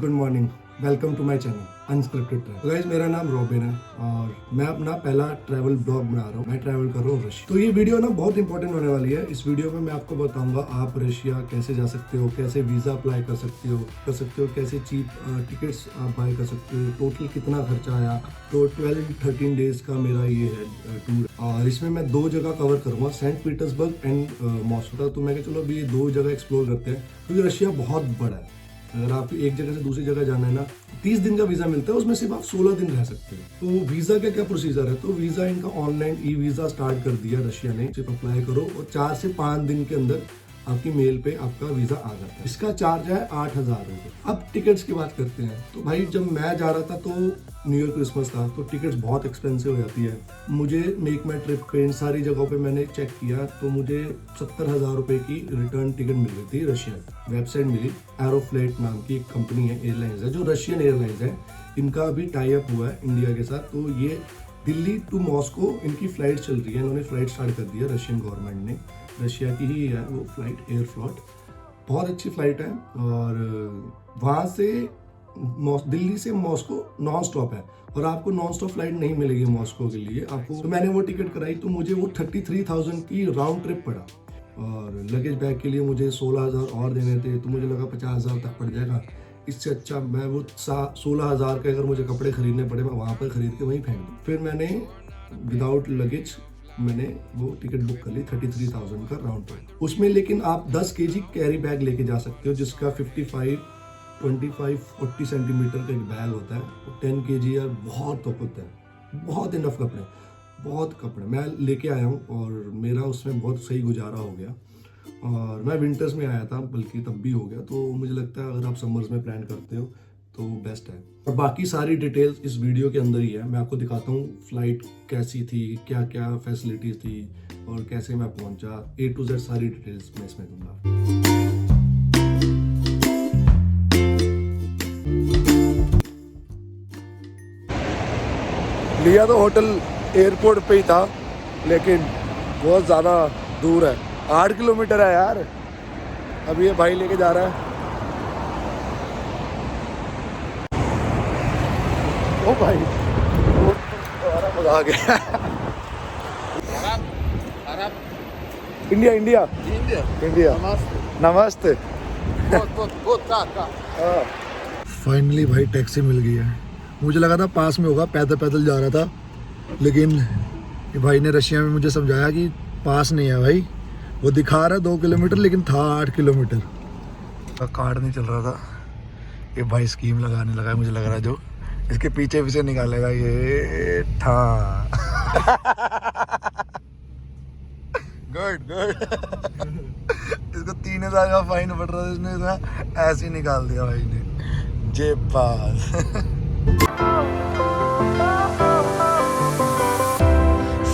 Good morning, welcome to my channel unscripted travel. Guys मेरा नाम robin है और मैं अपना पहला ट्रैवल ब्लॉग बना रहा हूँ। मैं ट्रैवल कर रहा हूँ रशिया। तो ये वीडियो ना बहुत इंपॉर्टेंट होने वाली है। इस वीडियो में मैं आपको बताऊंगा आप रशिया कैसे जा सकते हो, कैसे वीजा अप्लाई कर सकते हो, कैसे चीप टिकट्स आप बाय कर सकते हो, टोटल कितना खर्चा आया। तो 12-13 डेज का मेरा ये है टूर और इसमें मैं 2 जगह कवर करूंगा, सेंट पीटर्सबर्ग एंड मॉस्को। तो मैं चलो अभी ये 2 जगह एक्सप्लोर करते हैं क्योंकि रशिया बहुत बड़ा है। अगर आपको एक जगह से दूसरी जगह जाना है ना, 30 दिन का वीजा मिलता है, उसमें सिर्फ आप 16 दिन रह सकते हो। तो वीजा का क्या प्रोसीजर है? तो वीजा इनका ऑनलाइन ई वीजा स्टार्ट कर दिया रशिया ने। सिर्फ अप्लाई करो और 4 से 5 दिन के अंदर आपकी मेल पे आपका वीजा आ जाता है। इसका चार्ज है 8,000 रुपये। अब टिकट्स की बात करते हैं। तो भाई जब मैं जा रहा था तो न्यू ईयर क्रिसमस था, तो टिकट्स बहुत एक्सपेंसिव हो जाती है। मुझे मेक माई ट्रिप पे इन सारी जगहों पे मैंने चेक किया तो मुझे 70,000 रुपये की रिटर्न टिकट मिल रही थी। रशिया वेबसाइट मिली, एरोफ्लाइट नाम की एक कंपनी है, एयरलाइंस है, जो रशियन एयरलाइंस है। इनका अभी टाई अप हुआ है इंडिया के साथ। तो ये दिल्ली टू मॉस्को इनकी फ्लाइट चल रही है। इन्होंने फ्लाइट स्टार्ट कर दिया, रशियन गवर्नमेंट ने। रशिया की ही है वो फ्लाइट, एयरफ्लॉट, बहुत अच्छी फ्लाइट है। और वहाँ से दिल्ली से मॉस्को नॉन स्टॉप है और आपको नॉन स्टॉप फ्लाइट नहीं मिलेगी मॉस्को के लिए आपको। तो मैंने वो टिकट कराई तो मुझे वो 33,000 की राउंड ट्रिप पड़ा और लगेज बैग के लिए मुझे 16,000 और देने थे। तो मुझे लगा 50,000 तक पड़ जाएगा। इससे अच्छा मैं वो 16,000 के अगर मुझे कपड़े खरीदने पड़े मैं वहाँ पर खरीद के वहीं फेंक दूँ। फिर मैंने विदाउट लगेज मैंने वो टिकट बुक कर ली 33,000 का राउंड ट्रिप। उसमें लेकिन आप 10 kg कैरी बैग लेके जा सकते हो, जिसका 25-40 सेंटीमीटर का एक बैग होता है। 10 kg यार बहुत तक होता है, बहुत इनफ कपड़े, बहुत कपड़े मैं लेके आया हूँ और मेरा उसमें बहुत सही गुजारा हो गया। और मैं विंटर्स में आया था, बल्कि तब भी हो गया। तो मुझे लगता है अगर आप समर्स में प्लान करते हो तो बेस्ट है। और बाकी सारी डिटेल्स इस वीडियो के अंदर ही है। मैं आपको दिखाता हूँ फ्लाइट कैसी थी, क्या क्या फैसिलिटीज थी और कैसे मैं पहुंचा। A to Z सारी डिटेल्स मैं इसमें दूंगा। लिया तो होटल एयरपोर्ट पे ही था, लेकिन बहुत ज़्यादा दूर है, 8 किलोमीटर है यार। अभी ये भाई लेके जा रहा है। ओ भाई मजा आ गया। इंडिया इंडिया इंडिया, नमस्ते। फाइनली भाई टैक्सी मिल गई है। मुझे लगा था पास में होगा, पैदल पैदल जा रहा था, लेकिन भाई ने रशिया में मुझे समझाया कि पास नहीं है भाई। वो दिखा रहा है 2 किलोमीटर लेकिन था 8 किलोमीटर। कार्ड नहीं चल रहा था। ये भाई स्कीम लगाने लगा है, मुझे लग रहा है जो इसके पीछे पीछे निकालेगा ये था। Good good. इसको 3,000 का फाइन पड़ रहा था, इसने ऐसे ही निकाल दिया भाई ने, जेब पास।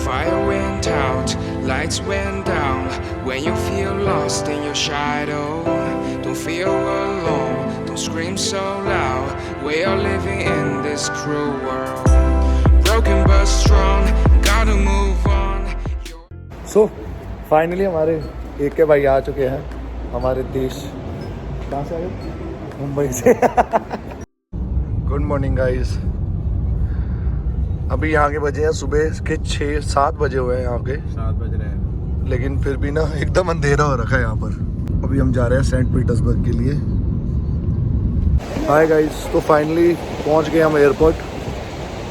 Fire went out, lights went down. When you feel lost in your shadow, don't feel alone, don't scream so loud. We are living in this cruel world, broken but strong, gotta move on. So, finally हमारे एक के भाई आ चुके हैं हमारे देश। कहाँ से आए? मुंबई से। Good morning guys. अभी यहाँ के बजे हैं सुबह के 6-7 बजे हुए हैं, यहाँ के 7 बज रहे हैं, लेकिन फिर भी ना एकदम अंधेरा हो रखा है यहाँ पर। अभी हम जा रहे हैं सेंट पीटर्सबर्ग के लिए। हाय गाइस, तो फाइनली पहुँच गए हम एयरपोर्ट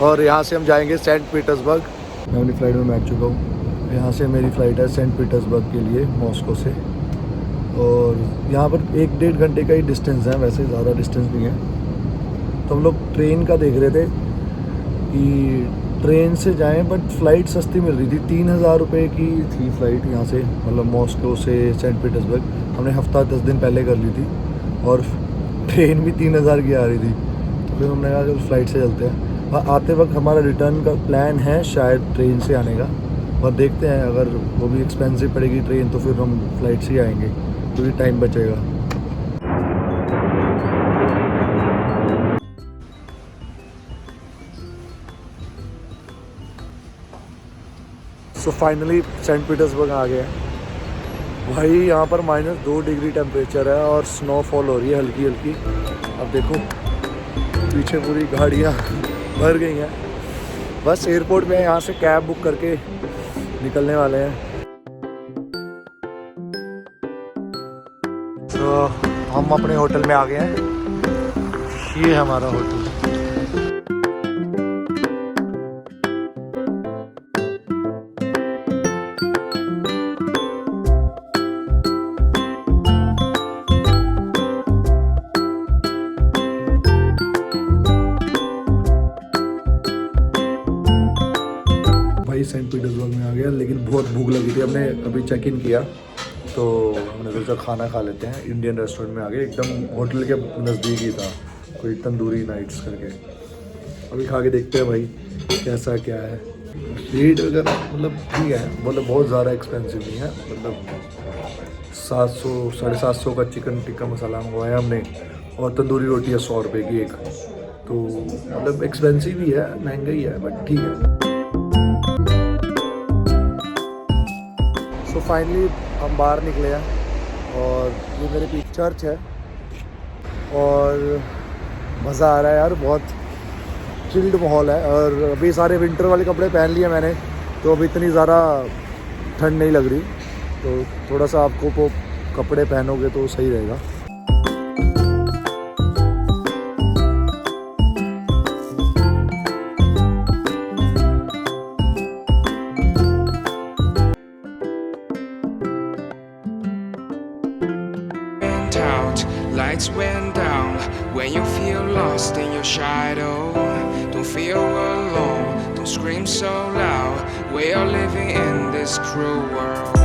और यहाँ से हम जाएंगे सेंट पीटर्सबर्ग। मैं अपनी फ्लाइट में बैठ चुका हूँ। यहाँ से मेरी फ़्लाइट है सेंट पीटर्सबर्ग के लिए मॉस्को से, और यहाँ पर 1-1.5 घंटे का ही डिस्टेंस है, वैसे ज़्यादा डिस्टेंस नहीं है। तो हम लोग ट्रेन का देख रहे थे कि ट्रेन से जाएं, बट फ़्लाइट सस्ती मिल रही थी। 3,000 रुपये की थी फ़्लाइट यहाँ से, मतलब मॉस्को से सेंट पीटर्सबर्ग। हमने हफ्ता 10 दिन पहले कर ली थी और ट्रेन भी 3,000 की आ रही थी। तो फिर हमने कहा चलो फ़्लाइट से चलते हैं। और आते वक्त हमारा रिटर्न का प्लान है शायद ट्रेन से आने का, और देखते हैं अगर वो भी एक्सपेंसिव पड़ेगी ट्रेन तो फिर हम फ्लाइट से ही आएंगे क्योंकि टाइम बचेगा। सो फाइनली सेंट पीटर्सबर्ग आ गए हैं भाई। यहाँ पर -2 डिग्री टेम्परेचर है और स्नोफॉल हो रही है हल्की हल्की। अब देखो पीछे पूरी गाड़ियाँ भर गई हैं। बस एयरपोर्ट में यहाँ से कैब बुक करके निकलने वाले हैं। तो हम अपने होटल में आ गए हैं। ये है हमारा होटल। भाई सेंट पीटर्सबर्ग में आ गया, लेकिन बहुत भूख लगी थी। हमने अभी चेक इन किया तो हमने सोचा खाना खा लेते हैं। इंडियन रेस्टोरेंट में आ गए, एकदम होटल के नज़दीक ही था, कोई तंदूरी नाइट्स करके। अभी खा के देखते हैं भाई कैसा क्या है। रेट वगैरह मतलब ठीक है, मतलब बहुत ज़्यादा एक्सपेंसिव नहीं है। मतलब 700 750 का चिकन टिक्का मसाला मंगवाया हमने, और तंदूरी रोटी है 100 रुपये की एक। तो मतलब एक्सपेंसिव ही है, महंगा ही है, बट ठीक है। तो फाइनली हम बाहर निकले हैं और ये मेरे पीछे चर्च है और मज़ा आ रहा है यार, बहुत चिल्ड माहौल है। और अभी सारे विंटर वाले कपड़े पहन लिए मैंने, तो अभी इतनी ज़्यादा ठंड नहीं लग रही। तो थोड़ा सा आपको कपड़े पहनोगे तो सही रहेगा। Lights went down when you feel lost in your shadow. Don't feel alone, don't scream so loud. We are living in this cruel world.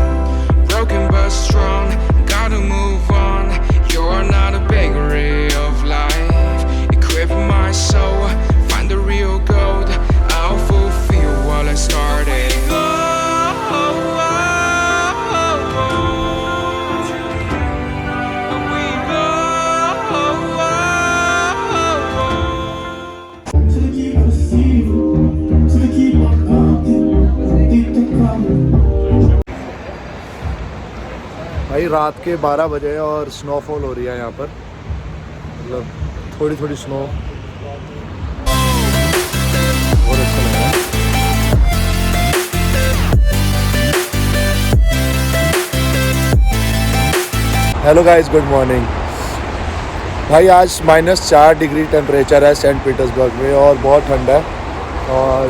Broken but strong, gotta move on. You're not a bakery of life. Equip my soul, find the real gold. I'll fulfill what I started. भाई रात के 12 बजे और snowfall हो रही है यहाँ पर, मतलब थोड़ी थोड़ी स्नो। बहुत अच्छा लग रहा है। Hello guys, good morning. भाई आज -4 डिग्री टेम्परेचर है सेंट पीटर्सबर्ग में और बहुत ठंड है। और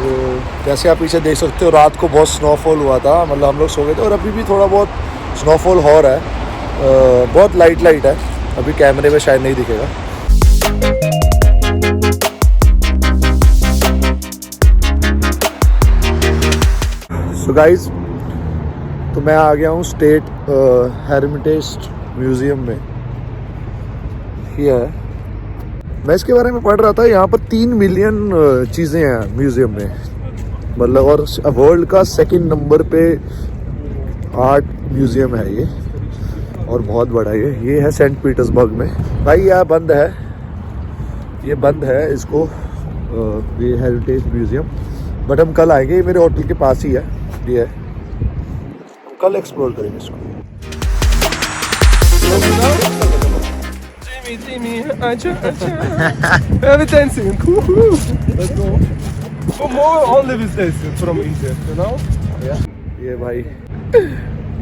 जैसे आप पीछे देख सकते हो, रात को बहुत स्नोफॉल हुआ था, मतलब हम लोग सो गए थे। और अभी भी थोड़ा बहुत स्नोफॉल हो रहा है, बहुत लाइट है। अभी कैमरे में शायद नहीं दिखेगा। सो गाइस, तो मैं आ गया हूँ स्टेट हेरिटेज म्यूज़ियम में। ये है, मैं इसके बारे में पढ़ रहा था। यहाँ पर 3 मिलियन चीज़ें हैं म्यूज़ियम में, मतलब। और वर्ल्ड का 2nd नंबर पे आर्ट म्यूज़ियम है ये, और बहुत बड़ा ये है सेंट पीटर्सबर्ग में। भाई यह बंद है, ये बंद है इसको, ये हेरिटेज म्यूज़ियम। बट हम कल आएंगे, ये मेरे होटल के पास ही है। ये है, हम कल एक्सप्लोर करेंगे इसको। Jimmy, acha. We're dancing. Let's go. More only with dancing from India, you know? ये भाई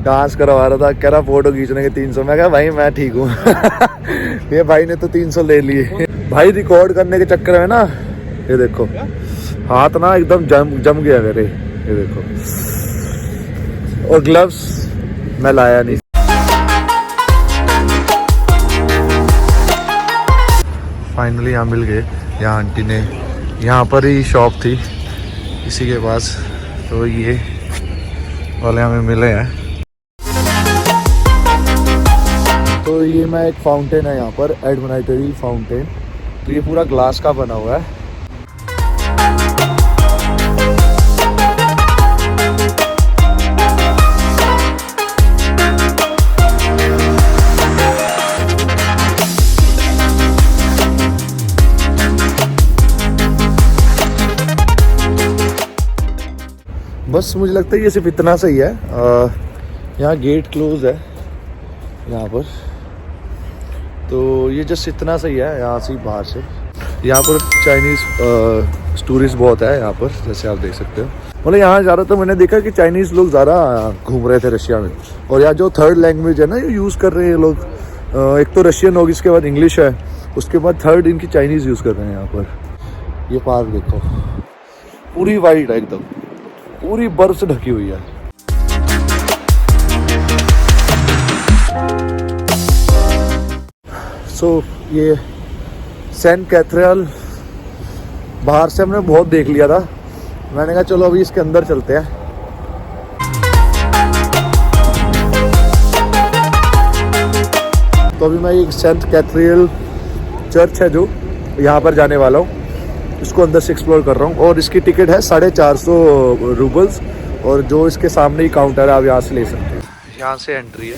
डांस करवा रहा था, कह रहा फोटो खींचने के 300। मैं कहा भाई मैं ठीक हूँ। ये भाई ने तो 300 ले लिए। भाई रिकॉर्ड करने के चक्कर में ना, ये देखो हाथ ना एकदम जम गया मेरे, ये देखो। और ग्लव्स मैं लाया नहीं। फाइनली यहाँ मिल गए। यहाँ आंटी ने, यहाँ पर ही शॉप थी इसी के पास, तो ये वाले हमें मिले हैं। तो ये मैं एक फाउंटेन है यहाँ पर, एडमनाइटरी फाउंटेन। तो ये पूरा ग्लास का बना हुआ है। बस मुझे लगता है ये सिर्फ इतना सही है। यहाँ गेट क्लोज है यहाँ पर, तो ये जस्ट इतना सही है यहाँ से बाहर से। यहाँ पर चाइनीज़ टूरिस्ट बहुत है यहाँ पर, जैसे आप देख सकते हो। मतलब यहाँ ज़्यादातर मैंने देखा कि चाइनीज़ लोग ज़्यादा घूम रहे थे रशिया में। और यहाँ जो थर्ड लैंग्वेज है ना ये यूज़ कर रहे हैं ये लोग, एक तो रशियन होगी, इसके बाद इंग्लिश है, उसके बाद थर्ड इनकी चाइनीज़ यूज़ कर रहे हैं यहाँ पर। ये पार्क देखो, पूरी वाइट है एकदम, पूरी बर्फ से ढकी हुई है। सो ये सेंट कैथेड्रल बाहर से हमने बहुत देख लिया था, मैंने कहा चलो अभी इसके अंदर चलते हैं। तो अभी मैं एक सेंट कैथेड्रल चर्च है जो यहाँ पर जाने वाला हूँ, इसको अंदर से एक्सप्लोर कर रहा हूँ। और इसकी टिकट है 450 रूबल्स, और जो इसके सामने ही काउंटर है आप यहाँ से ले सकते हैं। यहाँ से एंट्री है।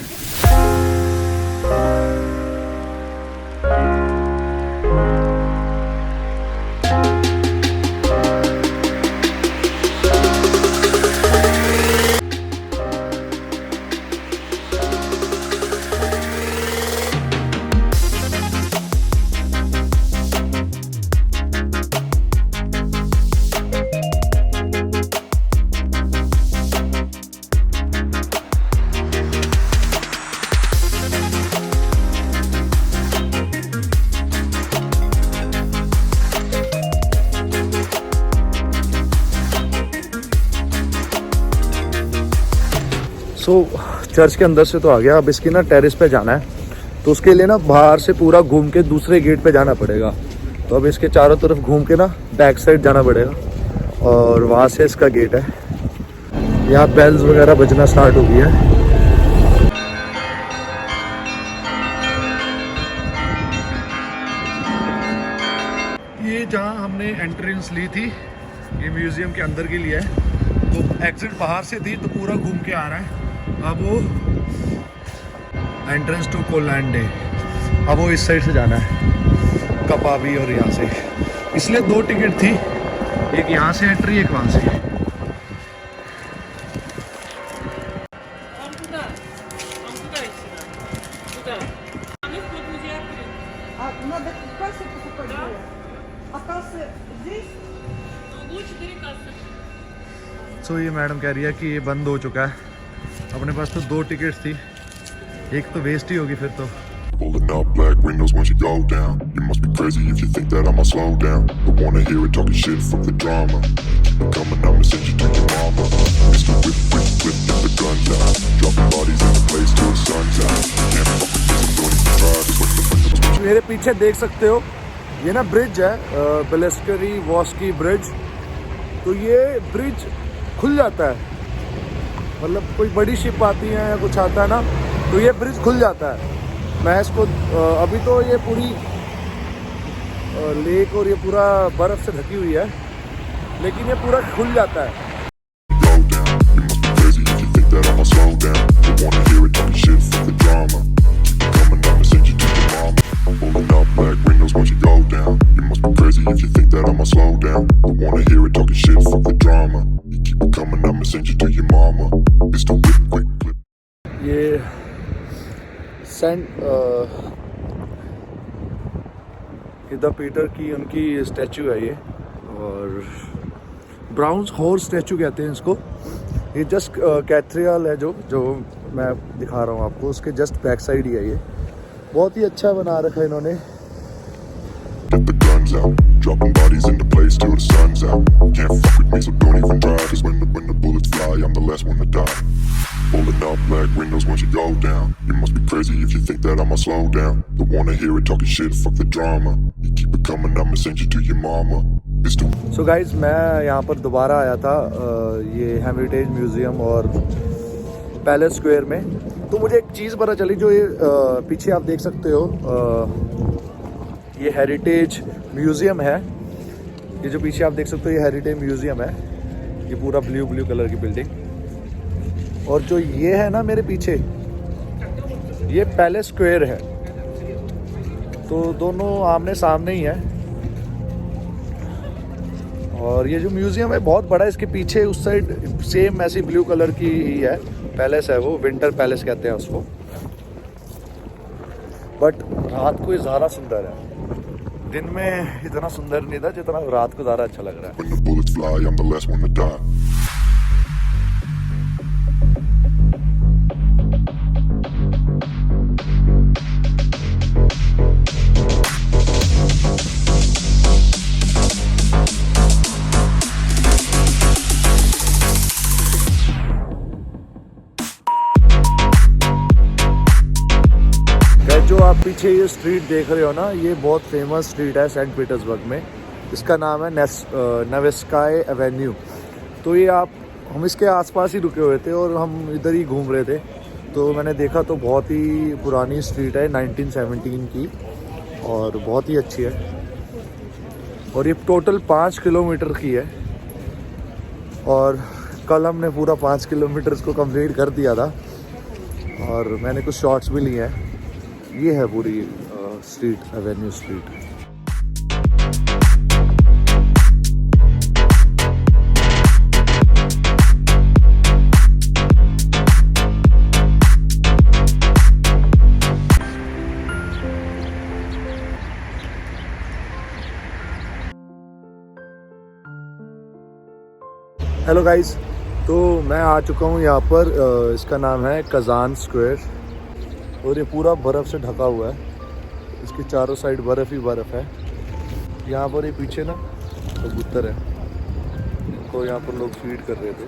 चर्च के अंदर से तो आ गया, अब इसकी ना टेरेस पे जाना है, तो उसके लिए ना बाहर से पूरा घूम के दूसरे गेट पे जाना पड़ेगा। तो अब इसके चारों तरफ घूम के ना बैक साइड जाना पड़ेगा, और वहाँ से इसका गेट है। यहाँ बेल्स वगैरह बजना स्टार्ट हो गई है। ये जहाँ हमने एंट्रेंस ली थी, ये म्यूजियम के अंदर के लिए है। तो एग्जिट बाहर से थी, तो पूरा घूम के आ रहा है। अब वो एंट्रेंस टू कोलैंड है, अब वो इस साइड से जाना है, कपाबी और यहाँ से। इसलिए 2 टिकट थी, एक यहाँ से एंट्री, एक वहाँ से। ये मैडम कह रही है कि ये बंद हो चुका है। अपने पास तो 2 टिकट्स थी, एक तो वेस्ट ही होगी फिर तो। Pulling up black windows once you go down. You must be crazy if you think that I'ma slow down. Don't wanna hear it talking shit from the drama. Keep it coming, I'ma send you to your mama. Mr. Whip, whip, whip, get the guns out. Dropping bodies in the place till the sun's out. Can't fuck with this, I'm going to try this. What the मेरे पीछे देख सकते हो, ये ना bridge है, बेलेस्करी वॉस्की bridge. तो ये ब्रिज खुल जाता है, मतलब कोई बड़ी शिप आती है या कुछ आता है ना, तो ये ब्रिज खुल जाता है। मैं इसको अभी तो ये पूरी लेक और ये पूरा बर्फ से ढकी हुई है, लेकिन ये पूरा खुल जाता है। ये सेंट इदा पीटर की उनकी स्टैचू है ये, और ब्राउन हॉर्स स्टैचू कहते हैं इसको। ये जस्ट कैथेड्रल है जो मैं दिखा रहा हूँ आपको, उसके जस्ट बैक साइड ही है ये। बहुत ही अच्छा बना रखा है इन्होंने। Get the guns out, dropping bodies into place till the sun's out. Can't fuck with me, so don't even try. Cause when the bullets fly, I'm the last one to die. Pulling up black windows once you go down. You must be crazy if you think that I'ma slow down. Don't wanna hear it talking shit, fuck the drama. You keep it coming, I'ma send you to your mama. So guys, मैं यहाँ पर दोबारा आया था ये heritage museum और palace square में। तो मुझे एक चीज़ पता चली, जो ये पीछे आप देख सकते हो, ये हेरिटेज म्यूज़ियम है। ये जो पीछे आप देख सकते हो ये हेरिटेज म्यूज़ियम है, ये पूरा ब्लू कलर की बिल्डिंग। और जो ये है ना मेरे पीछे, ये पैलेस स्क्वायर है। तो दोनों आमने सामने ही है। और ये जो म्यूज़ियम है बहुत बड़ा है, इसके पीछे उस साइड सेम ऐसी ब्लू कलर की ही है, पैलेस है वो, विंटर पैलेस कहते हैं उसको। बट रात को ये ज़्यादा सुंदर है। दिन में इतना सुंदर नहीं था जितना रात को ज़्यादा अच्छा लग रहा है। When the bullets fly, I'm the last one to die. जो आप पीछे ये स्ट्रीट देख रहे हो ना, ये बहुत फेमस स्ट्रीट है सेंट पीटर्सबर्ग में। इसका नाम है नेवेस्काय एवेन्यू। तो ये हम इसके आसपास ही रुके हुए थे और हम इधर ही घूम रहे थे, तो मैंने देखा तो बहुत ही पुरानी स्ट्रीट है 1917 की और बहुत ही अच्छी है। और ये टोटल 5 किलोमीटर की है और कल हमने पूरा 5 किलोमीटर को कंप्लीट कर दिया था और मैंने कुछ शॉट्स भी लिए हैं। ये है पूरी street, Avenue street. Hello guys, तो मैं आ चुका हूँ यहाँ पर। इसका नाम है कजान स्क्वायर और ये पूरा बर्फ़ से ढका हुआ है। इसके चारों साइड बर्फ़ ही बर्फ़ है। यहाँ पर ये पीछे ना कबूतर है, इनको यहाँ पर लोग फीड कर रहे थे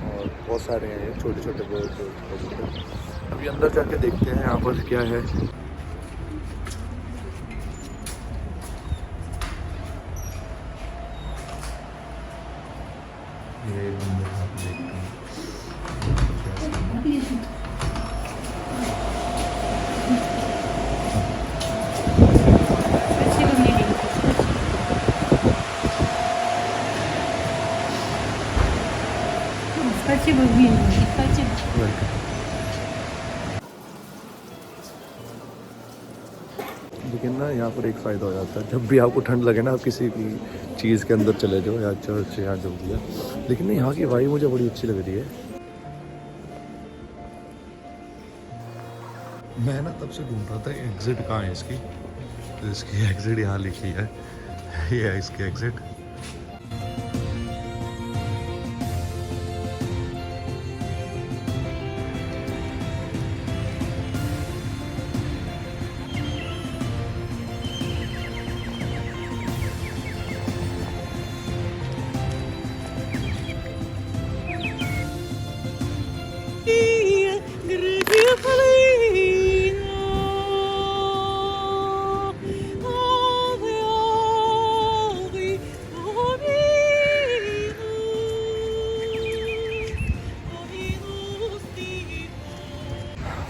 और बहुत सारे हैं ये छोटे छोटे कबूतर। अभी अंदर जाके देखते हैं यहाँ पर क्या है। ये अंदर आप देखते हैं। Спасибо, Вильна. Спасибо. लेकिन ना यहाँ पर एक फ़ायदा हो जाता है, जब भी आपको ठंड लगे ना, आप किसी की चीज़ के अंदर चले जाओ या चर्च या जो भी है। लेकिन ना यहाँ की वाइब मुझे बड़ी अच्छी लग रही है। मैं ना तब से ढूंढ रहा था एग्ज़िट कहाँ है इसकी, तो इसकी एग्ज़िट यहाँ लिखी है। ये है इसकी एग्ज़िट।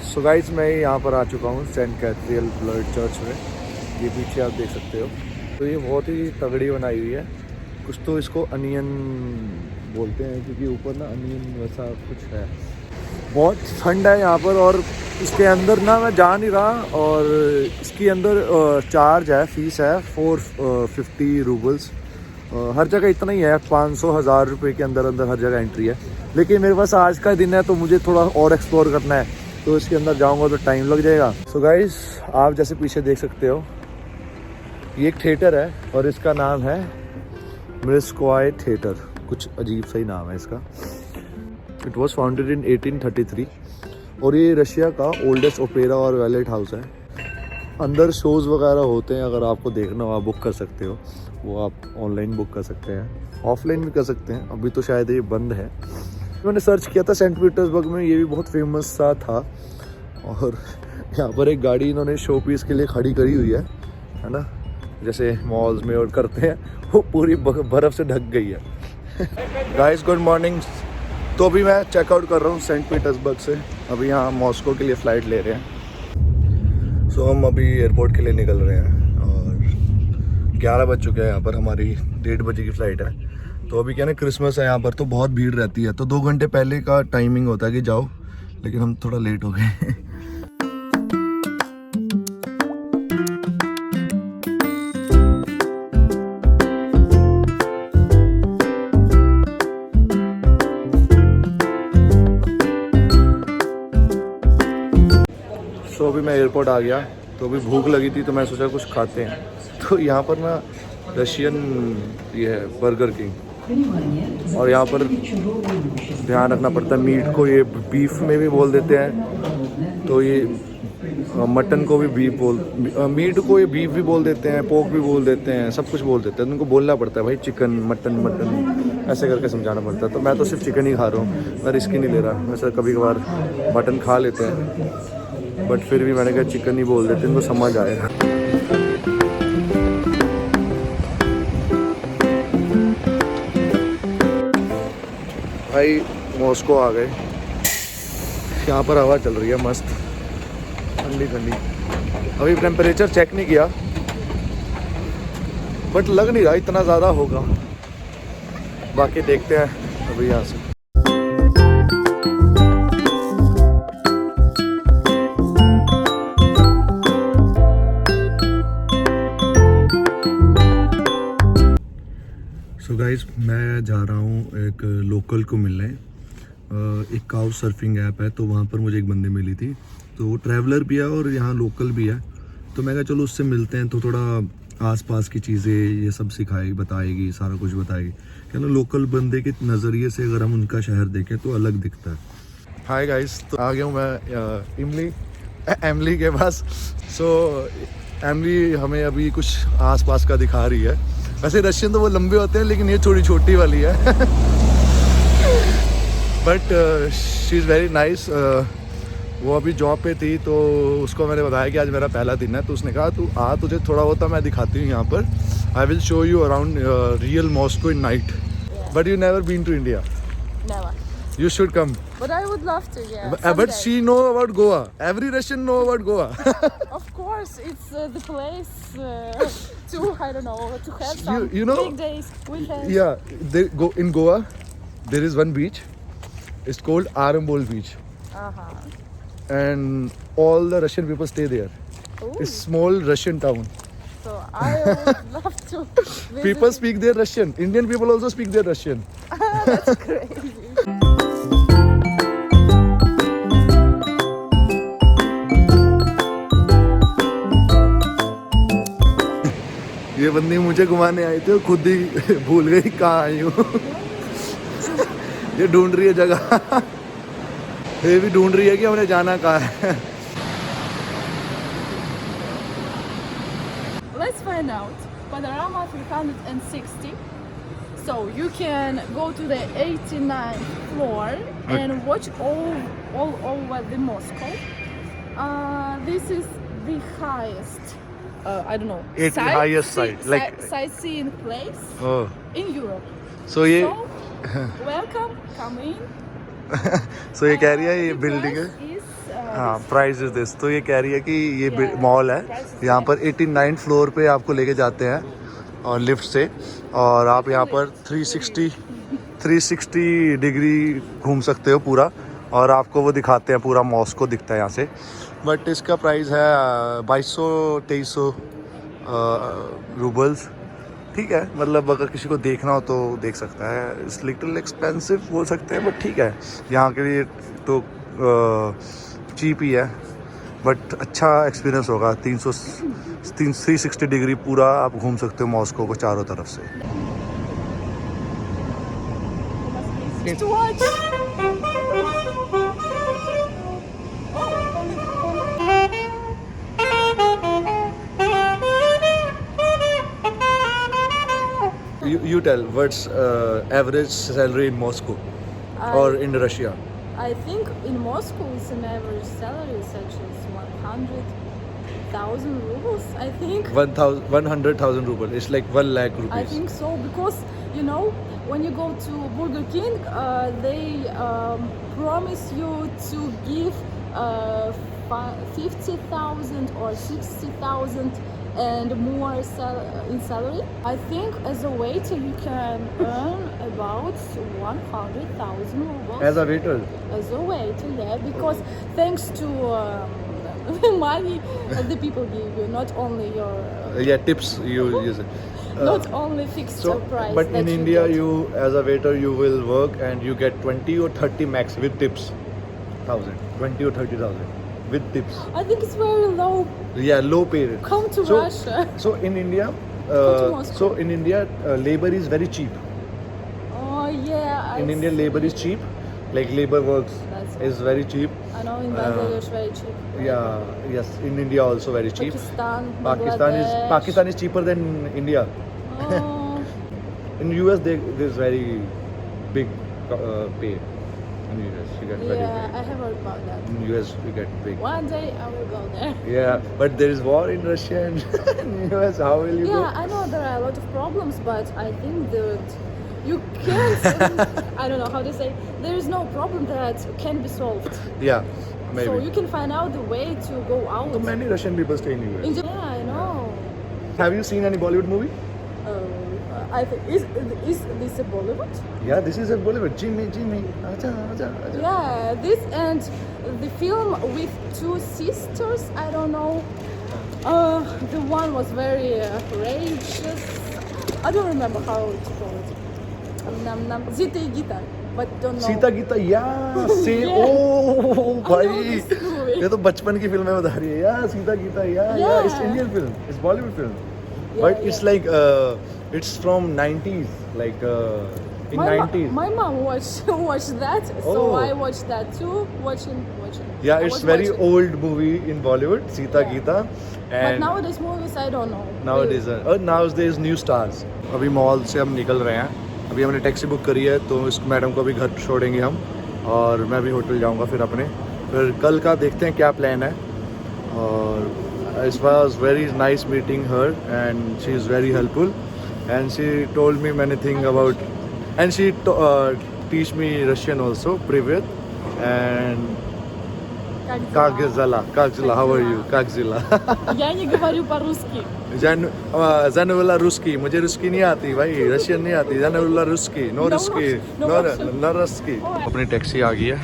सो गाइस, मैं यहाँ पर आ चुका हूँ सेंट कैथेड्रल ब्लड चर्च में। ये पीछे आप देख सकते हो। तो ये बहुत ही तगड़ी बनाई हुई है। कुछ तो इसको अनियन बोलते हैं क्योंकि ऊपर ना अनियन वैसा कुछ है। बहुत ठंड है यहाँ पर और इसके अंदर ना मैं जा नहीं रहा। और इसके अंदर चार्ज है, फीस है 450 रूबल्स। हर जगह इतना ही है, 500-1000 रुपये के अंदर अंदर हर जगह एंट्री है। लेकिन मेरे पास आज का दिन है तो मुझे थोड़ा और एक्सप्लोर करना है, तो इसके अंदर जाऊंगा तो टाइम लग जाएगा। सो गाइस, आप जैसे पीछे देख सकते हो, ये एक थिएटर है और इसका नाम है मिर्स्क्वाय थिएटर। कुछ अजीब सा ही नाम है इसका। इट वॉज फाउंडेड इन 1833 और ये रशिया का ओल्डेस्ट ओपेरा और बैलेट हाउस है। अंदर शोज़ वगैरह होते हैं, अगर आपको देखना हो आप बुक कर सकते हो। वो आप ऑनलाइन बुक कर सकते हैं, ऑफलाइन भी कर सकते हैं। अभी तो शायद ये बंद है। मैंने सर्च किया था सेंट पीटर्सबर्ग में, ये भी बहुत फेमस सा था। और यहाँ पर एक गाड़ी इन्होंने शो पीस के लिए खड़ी करी हुई है ना, जैसे मॉल्स में और करते हैं, वो पूरी बर्फ़ से ढक गई है। Guys good morning. तो अभी मैं चेकआउट कर रहा हूँ सेंट पीटर्सबर्ग से। अभी यहाँ मॉस्को के लिए फ़्लाइट ले रहे हैं। सो हम अभी एयरपोर्ट के लिए निकल रहे हैं और 11 बज चुके हैं। यहाँ पर हमारी 1:30 बजे की फ़्लाइट है। तो अभी क्या ना, क्रिसमस है यहाँ पर, तो बहुत भीड़ रहती है, तो 2 घंटे पहले का टाइमिंग होता है कि जाओ। लेकिन हम थोड़ा लेट हो गए। तो अभी मैं एयरपोर्ट आ गया, तो अभी भूख लगी थी तो मैं सोचा कुछ खाते हैं। तो यहाँ पर ना रशियन ये है बर्गर किंग, और यहाँ पर ध्यान रखना पड़ता है मीट को ये बीफ में भी बोल देते हैं, तो ये मटन को भी बीफ मीट को ये बीफ भी बोल देते हैं, पोर्क भी बोल देते हैं, सब कुछ बोल देते हैं। उनको बोलना पड़ता है भाई चिकन मटन ऐसे करके समझाना पड़ता है। तो मैं तो सिर्फ चिकन ही खा रहा हूँ, मैं रिस्क ही नहीं ले रहा। वैसे कभी कभार मटन खा लेते हैं, बट फिर भी मैंने कहा चिकन ही बोल देते हैं, इनको समझ आएगा। भाई मॉस्को आ गए, यहाँ पर हवा चल रही है मस्त ठंडी ठंडी। अभी टेम्परेचर चेक नहीं किया, बट लग नहीं रहा इतना ज़्यादा होगा, बाकी देखते हैं अभी यहाँ से। सो गाइस, मैं जा रहा हूँ एक लोकल को मिलने। एक काउ सर्फिंग ऐप है, तो वहाँ पर मुझे एक बंदे मिली थी, तो वो ट्रैवलर भी है और यहाँ लोकल भी है। तो मैं कहा चलो उससे मिलते हैं, तो थोड़ा आसपास की चीज़ें ये सब सिखाएगी, बताएगी, सारा कुछ बताएगी। क्या ना, लोकल बंदे के नज़रिए से अगर हम उनका शहर देखें तो अलग दिखता है। हाय गाइस, तो आ गया हूँ मैं एमली के पास। सो एमली हमें अभी कुछ आसपास का दिखा रही है। वैसे रशियन तो वो लंबे होते हैं, लेकिन ये थोड़ी छोटी वाली है। But she is very nice. वो अभी जॉब पे थी, तो उसको मैंने बताया कि आज मेरा पहला दिन है, तो उसने कहा तू आ, तुझे थोड़ा होता मैं दिखाती हूँ यहाँ पर। I will show you around real Moscow in night. But you never been to India? Never. You should come. But I would love to, yeah. But someday. she know about Goa. Every Russian know about Goa. Of course, it's the place to, I don't know, to have some you know- big days, weekends. Yeah, they go in Goa. There is one beach. It's called Arambol Beach, Uh-huh. and all the Russian people stay there. Ooh. It's small Russian town. So I would love to visit. People speak their Russian. Indian people also speak their Russian. That's crazy. ये बंदी मुझे घुमाने आई थी, खुद ही भूल गई कहाँ आई हूँ। ये ढूंढ रही है जगह। ये भी ढूंढ रही है कि हमने जाना कहाँ है। Let's find out. Panorama 360. So you can go to the 89th floor and watch all over the Moscow. This is the highest, I don't know, highest site, like- sightseeing place Oh, in Europe. so ये So welcome, come in. so ये कह रही है ये The building है। price is, हाँ, price is this. तो ये कह रही है कि ये Yeah, मॉल है, price is यहाँ पर 89 फ्लोर पे आपको लेके जाते हैं और लिफ्ट से, और आप यहाँ पर 360 डिग्री घूम सकते हो पूरा, और आपको वो दिखाते हैं, पूरा मॉस्को दिखता है यहाँ से। बट इसका प्राइस है 2200-2300 रूबल्स। ठीक है, मतलब अगर किसी को देखना हो तो देख सकता है। इट्स लिटिल एक्सपेंसिव बोल सकते हैं, बट ठीक है, यहाँ के लिए तो चीप ही है, बट अच्छा एक्सपीरियंस होगा। 360 डिग्री पूरा आप घूम सकते हो मॉस्को को चारों तरफ से। to watch. You tell, what's average salary in Moscow or in Russia? I think in Moscow it's an average salary such as 100,000 rubles, I think. 100,000 ruble. It's like 1 lakh rupees. I think so, because you know when you go to Burger King, they promise you to give 50,000 or 60,000 and more in salary. I think as a waiter you can earn about 100,000 rubles. As a waiter? As a waiter, yeah, because thanks to money the people give you, not only your Yeah, tips you use it. not only fixed So, price. but in that India, get. you as a waiter, you will work and you get 20 or 30 max with tips. 20 or 30,000 with tips. I think it's very low. Yeah, low pay rate. Come to So- Russia. So in India, to Moscow. so in India, labor is very cheap. Oh yeah. In I India, see. labor is cheap. Like labor works That's is very cheap. I know in Bangladesh very cheap. Yeah, yes. In India also very cheap. Pakistan, Pakistan Bangladesh. is cheaper than India. Oh, In US, there's very big pay. In US, you get very yeah, big. I have heard about that. In US, you get big. One day I will go there. Yeah, but there is war in Russia and in US. How will you Yeah, I know there are a lot of problems, but I think that you can't. I don't know how to say. There is no problem that can be solved. go? Yeah, maybe. So you can find out the way to go out. So many Russian people stay in US. Yeah, I know. Have you seen any Bollywood movie? I think is this a Bollywood? Yeah, this is a Bollywood. Jimmy, acha, acha, acha. Yeah, this and the film with two sisters. I don't know. The one was very courageous. I don't remember how it's called. Zita and Gita, but don't know. Sita Gita या से Yeah. ओ भाई this movie. ये तो बचपन की film है बता रही है या सीता गीता या Yeah. it's Indian film, it's Bollywood film, Yeah, but it's yeah. like it's from 90s, like in My 90s. my mom watched that, so Oh. I watched that too. Watching. Yeah, I it's was very watching. old movie in Bollywood, Sita Yeah. Geeta, But and nowadays movies, I don't know. nowadays new stars. अभी mall से हम निकल रहे हैं. अभी हमने taxi book करी है तो इस मैडम को अभी घर छोड़ेंगे हम और मैं भी होटल जाऊंगा फिर कल का देखते हैं क्या प्लान है. और it was very nice meeting her and she is very helpful and she told me many things about and she teach me Russian also, Privyet and Kagzala, how are you? Kagzala. Я не говорю по-русски. Zanulla Ruski, मुझे रुस्की नहीं आती भाई, Russian नहीं आती. Zanulla Ruski, no Ruski, no Ruski. अपनी taxi आ गई है.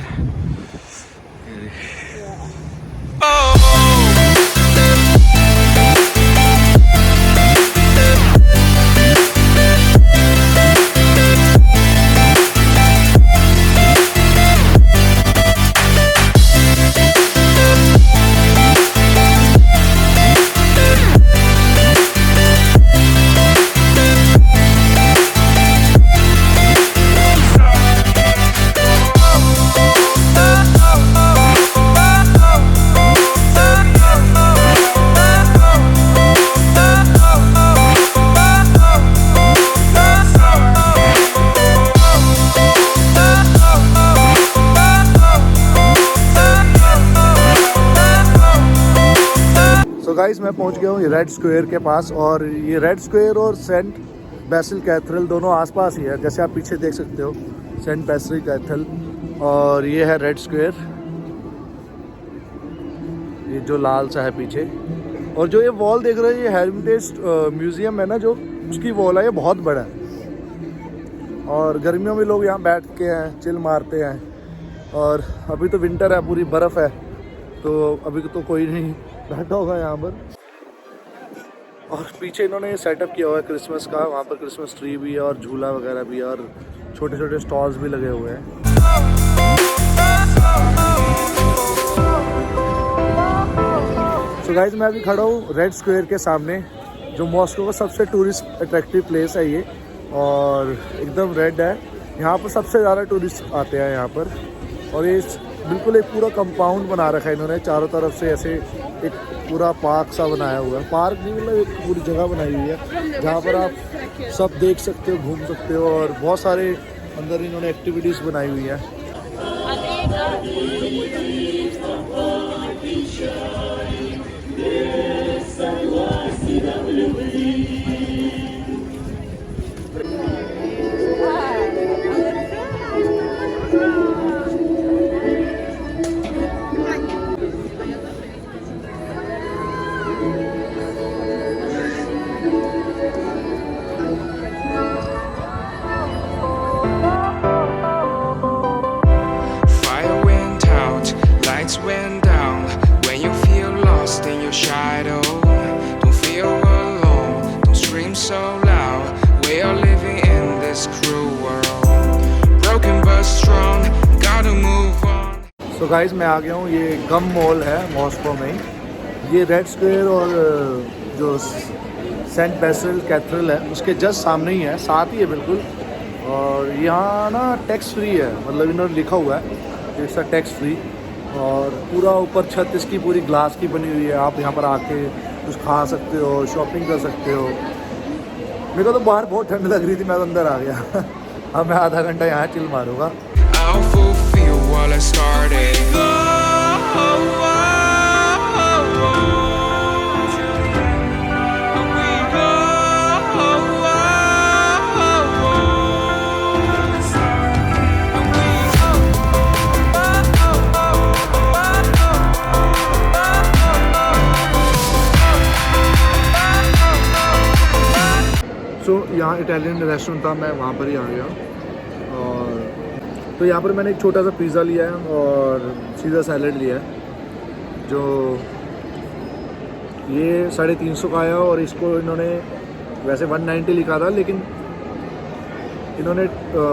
तो गाइस मैं पहुंच गया हूँ रेड स्क्वायर के पास और ये रेड स्क्वायर और सेंट बेसिल कैथेड्रल दोनों आसपास ही है. जैसे आप पीछे देख सकते हो सेंट बेसिल कैथेड्रल और ये है रेड स्क्वायर, ये जो लाल सा है पीछे. और जो ये वॉल देख रहे हो ये हेरिटेज म्यूजियम है ना, जो उसकी वॉल है ये बहुत बड़ा है और गर्मियों में लोग यहाँ बैठ के हैं, चिल मारते हैं. और अभी तो विंटर है, पूरी बर्फ़ है तो अभी तो कोई नहीं बैठा होगा यहाँ पर. और पीछे इन्होंने ये सेटअप किया हुआ है क्रिसमस का, वहाँ पर क्रिसमस ट्री भी है और झूला वगैरह भी है और छोटे छोटे स्टॉल्स भी लगे हुए हैं. सो गाइस मैं अभी खड़ा हूँ रेड स्क्वायर के सामने, जो मॉस्को का सबसे टूरिस्ट अट्रैक्टिव प्लेस है ये और एकदम रेड है. यहाँ पर सबसे ज़्यादा टूरिस्ट आते हैं यहाँ पर. और ये बिल्कुल एक पूरा कंपाउंड बना रखा है इन्होंने, चारों तरफ से ऐसे एक पूरा पार्क सा बनाया हुआ है. पार्क नहीं मतलब एक पूरी जगह बनाई हुई है जहाँ पर आप सब देख सकते हो, घूम सकते हो और बहुत सारे अंदर इन्होंने एक्टिविटीज़ बनाई हुई है. Fire went out, lights went down. When you feel lost in your shadow, don't feel alone, don't scream so loud. We are living in this cruel world, broken but strong, gotta move on. So guys मैं आ गया हूँ, ये गम mall है Moscow में। ये red square और जो Saint Basil cathedral है उसके जस्ट सामने ही है, साथ ही है बिल्कुल। और यहाँ ना टैक्स फ्री है, मतलब इन्होंने लिखा हुआ है इसका टैक्स फ्री। और पूरा ऊपर छत इसकी पूरी ग्लास की बनी हुई है, आप यहाँ पर आके कुछ खा सकते हो, शॉपिंग कर सकते हो। मेरे को तो बाहर बहुत ठंड लग रही थी, मैं तो अंदर आ गया। अब मैं आधा घंटा यहाँ चिल मारूंगा। I'll fulfill what I started. सो यहाँ इटालियन रेस्टोरेंट था, मैं वहाँ पर ही आ गया। और तो यहाँ पर मैंने एक छोटा सा पिज़्ज़ा लिया है और सीधा सैलड लिया है, जो ये 350 का आया। और इसको इन्होंने वैसे 190 लिखा था, लेकिन इन्होंने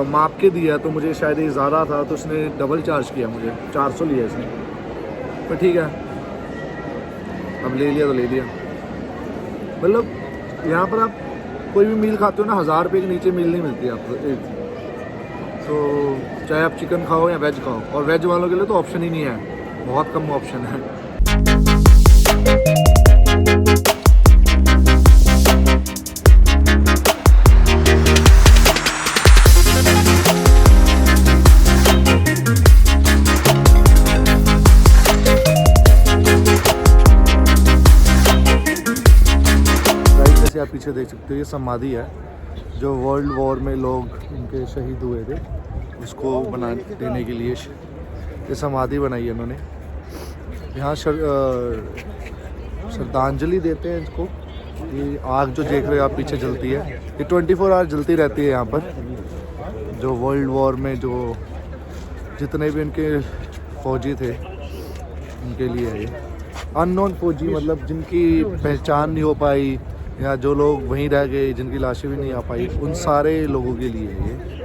माप के दिया तो मुझे शायद ये ज़्यादा था, तो इसने डबल चार्ज किया, मुझे 400 लिया इसने। पर ठीक है, अब ले लिया तो ले लिया। मतलब यहाँ पर आप कोई भी मील खाते हो ना, 1000 रुपये के नीचे मील नहीं मिलती आपको एक। तो चाहे आप चिकन खाओ या वेज खाओ, और वेज वालों के लिए तो ऑप्शन ही नहीं है, बहुत कम ऑप्शन है। जैसे आप पीछे देख सकते हो, ये समाधि है जो वर्ल्ड वॉर में लोग इनके शहीद हुए थे, उसको बना देने के लिए ये समाधि बनाई है इन्होंने। यहाँ श्रद्धांजलि देते हैं इसको। ये आग जो देख रहे हो आप पीछे जलती है, ये 24 आवर जलती रहती है यहाँ पर। जो वर्ल्ड वॉर में जो जितने भी इनके फौजी थे उनके लिए है ये। अननोन फौजी मतलब जिनकी पहचान नहीं हो पाई, या जो लोग वहीं रह गए, जिनकी लाशें भी नहीं आ पाई, उन सारे लोगों के लिए है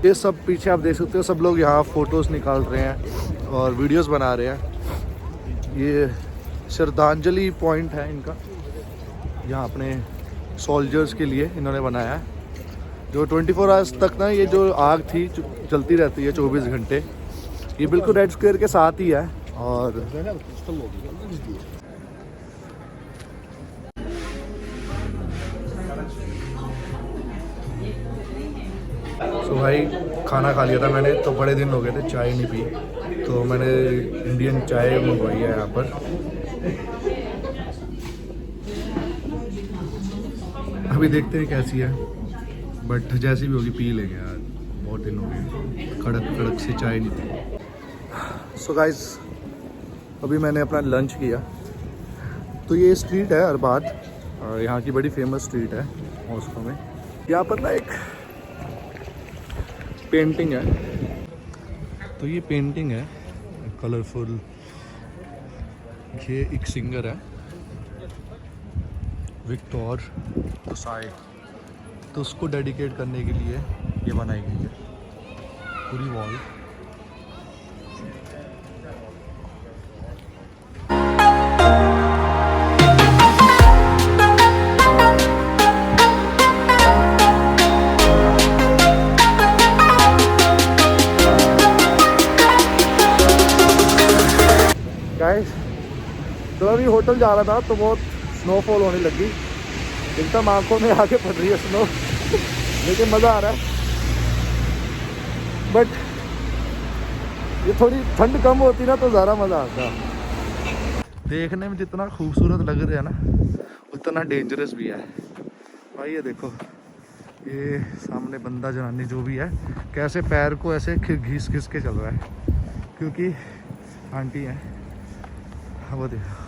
ये सब पीछे आप देख सकते हो। सब लोग यहाँ फ़ोटोज़ निकाल रहे हैं और वीडियोस बना रहे हैं। ये श्रद्धांजलि पॉइंट है इनका, यहाँ अपने सोल्जर्स के लिए इन्होंने बनाया है। जो 24 आवर्स तक ना ये जो आग थी चलती रहती है 24 घंटे। ये बिल्कुल रेड स्क्वायर के साथ ही है। और तो भाई खाना खा लिया था मैंने, तो बड़े दिन हो गए थे चाय नहीं पी, तो मैंने इंडियन चाय मंगवाई है यहाँ पर। अभी देखते हैं कैसी है, बट जैसी भी होगी पी लेंगे यार, बहुत दिन हो गए कड़क कड़क से चाय नहीं पी। सो गाइस अभी मैंने अपना लंच किया। तो ये स्ट्रीट है अरबाद, यहाँ की बड़ी फेमस स्ट्रीट है मॉस्को में। यहाँ पर ना एक पेंटिंग है, तो ये पेंटिंग है कलरफुल। ये एक सिंगर है विक्टर ओसाई, तो उसको डेडिकेट करने के लिए ये बनाई गई है पूरी वॉल। तो अभी होटल जा रहा था तो बहुत स्नोफॉल होने लगी, एकदम आंखों में आके पड़ रही है स्नो। लेकिन मज़ा आ रहा है, बट ये थोड़ी ठंड कम होती ना तो ज़्यादा मज़ा आता। देखने में जितना खूबसूरत लग रहा है ना, उतना डेंजरस भी है भाई। ये देखो, ये सामने बंदा जनानी जो भी है कैसे पैर को ऐसे घिस घिस के चल रहा है, क्योंकि आंटी है वो देखो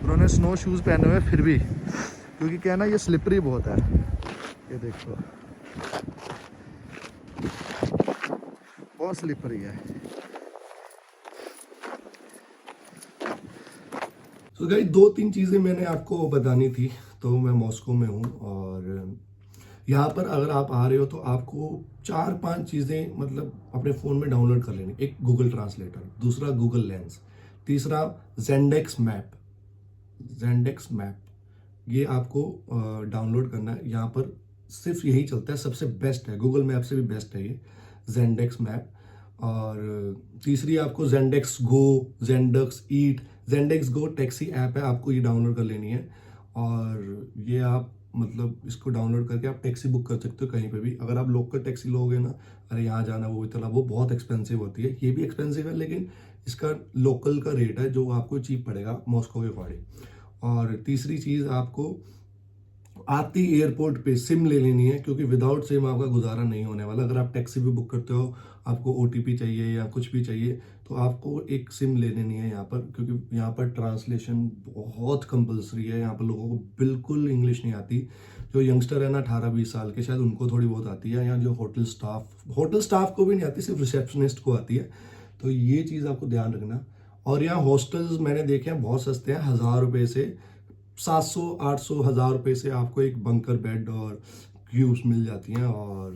उन्होंने स्नो शूज़ पहने हुए फिर भी, क्योंकि क्या है ना ये स्लिपरी बहुत है। ये देखो बहुत स्लिपरी है। तो गाइस 2-3 चीज़ें मैंने आपको बतानी थी। तो मैं मॉस्को में हूँ और यहाँ पर अगर आप आ रहे हो तो आपको 4-5 चीज़ें मतलब अपने फ़ोन में डाउनलोड कर लेनी। एक गूगल ट्रांसलेटर, दूसरा गूगल लेंस, तीसरा ज़ेंडेक्स मैप, ये आपको डाउनलोड करना है। यहाँ पर सिर्फ यही चलता है, सबसे बेस्ट है, गूगल मैप से भी बेस्ट है ये ज़ेंडेक्स मैप। और तीसरी आपको ज़ेंडेक्स गो, ज़ेंडेक्स ईट, ज़ेंडेक्स गो टैक्सी ऐप है, आपको ये डाउनलोड कर लेनी है। और ये आप मतलब इसको डाउनलोड करके आप टैक्सी बुक कर सकते हो कहीं पे भी। अगर आप लोकल टैक्सी लोगे ना, अरे यहाँ जाना वो इतना, वो बहुत एक्सपेंसिव होती है। ये भी एक्सपेंसिव है लेकिन इसका लोकल का रेट है जो आपको चीप पड़ेगा मॉस्को के अकॉर्डिंग। और तीसरी चीज़ आपको आती एयरपोर्ट पे सिम ले लेनी है, क्योंकि विदाउट सिम आपका गुजारा नहीं होने वाला। अगर आप टैक्सी भी बुक करते हो, आपको OTP चाहिए या कुछ भी चाहिए, तो आपको एक सिम ले लेनी है यहाँ पर, क्योंकि यहाँ पर ट्रांसलेशन बहुत कंपलसरी है। यहाँ पर लोगों को बिल्कुल इंग्लिश नहीं आती। जो यंगस्टर है ना 18-20 साल के, शायद उनको थोड़ी बहुत आती है। यहाँ जो होटल स्टाफ को भी नहीं आती, सिर्फ रिसेप्शनिस्ट को आती है। तो ये चीज़ आपको ध्यान रखना। और यहाँ हॉस्टल्स मैंने देखे हैं बहुत सस्ते हैं, 1000 रुपये से 700, 800, 1000 रुपये से आपको एक बंकर बेड और क्यूब्स मिल जाती हैं। और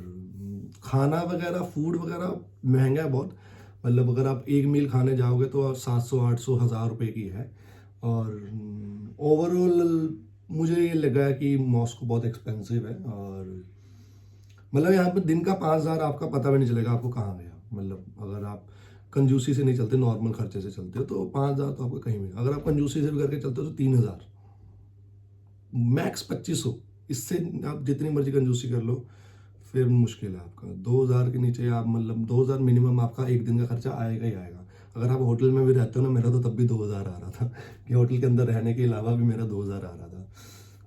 खाना वगैरह, फूड वगैरह महंगा है बहुत। मतलब अगर आप एक मील खाने जाओगे तो 700, 800, 1000 रुपये की है। और ओवरऑल मुझे ये लगा कि मॉस्को बहुत एक्सपेंसिव है। और मतलब यहाँ पर दिन का 5000 आपका पता भी नहीं चलेगा आपको कहाँ गया। मतलब अगर आप कंजूसी से नहीं चलते, नॉर्मल खर्चे से चलते हो, तो 5000 तो आपको कहीं मिलेगा। अगर आप कंजूसी से भी करके चलते हो तो 3000, मैक्स 2500। इससे आप जितनी मर्जी कंजूसी कर लो फिर मुश्किल है आपका। 2000 के नीचे आप मतलब 2000 मिनिमम आपका एक दिन का खर्चा आएगा ही आएगा। अगर आप होटल में भी रहते हो ना, मेरा तो तब भी 2000 आ रहा था कि होटल के अंदर रहने के अलावा भी मेरा 2000 आ रहा था।